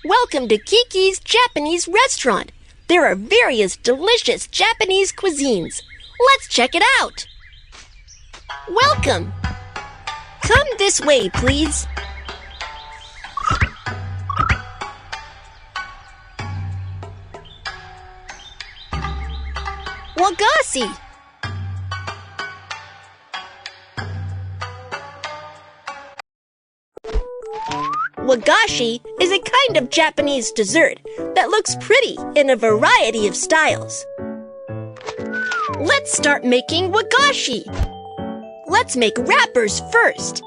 Welcome to Kiki's Japanese restaurant. There are various delicious Japanese cuisines. Let's check it out. Welcome. Come this way, please. Wagashi. Wagashi is a kind of Japanese dessert that looks pretty in a variety of styles. Let's start making wagashi. Let's make wrappers first.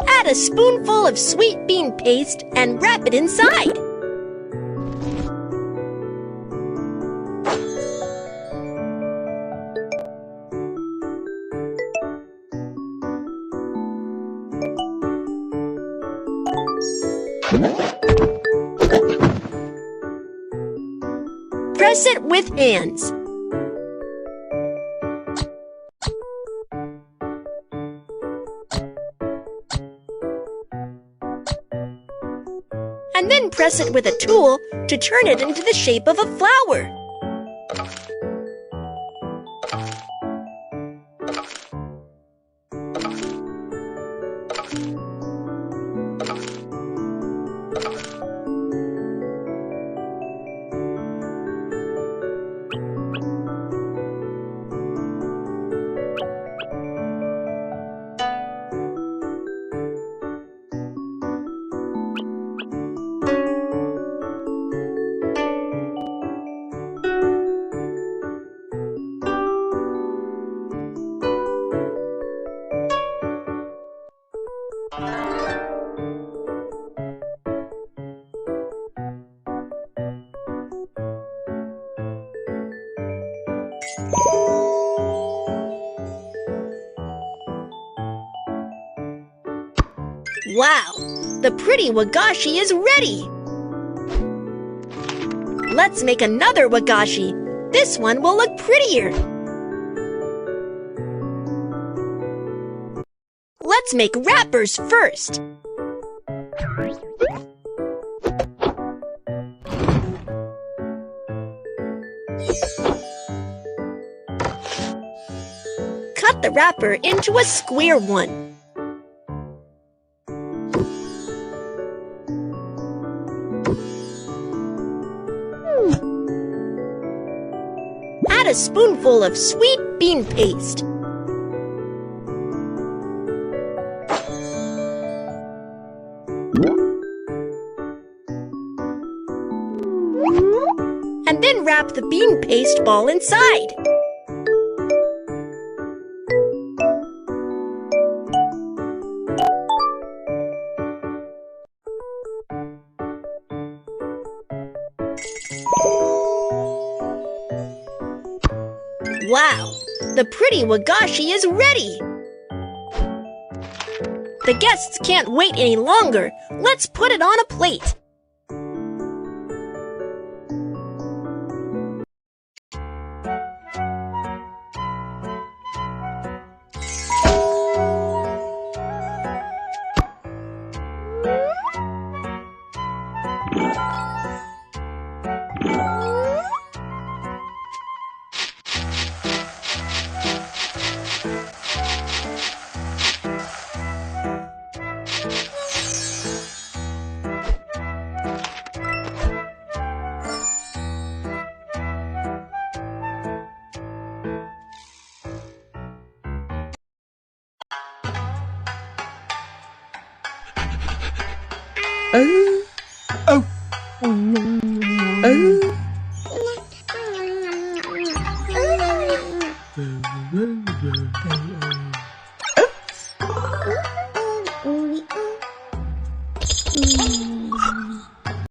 Add a spoonful of sweet bean paste and wrap it inside. Press it with hands. And then press it with a tool to turn it into the shape of a flower. Wow! The pretty wagashi is ready! Let's make another wagashi. This one will look prettier. Let's make wrappers first. Cut the wrapper into a square one. Add a spoonful of sweet bean paste. And then wrap the bean paste ball inside. Wow! The pretty wagashi is ready! The guests can't wait any longer. Let's put it on a plate.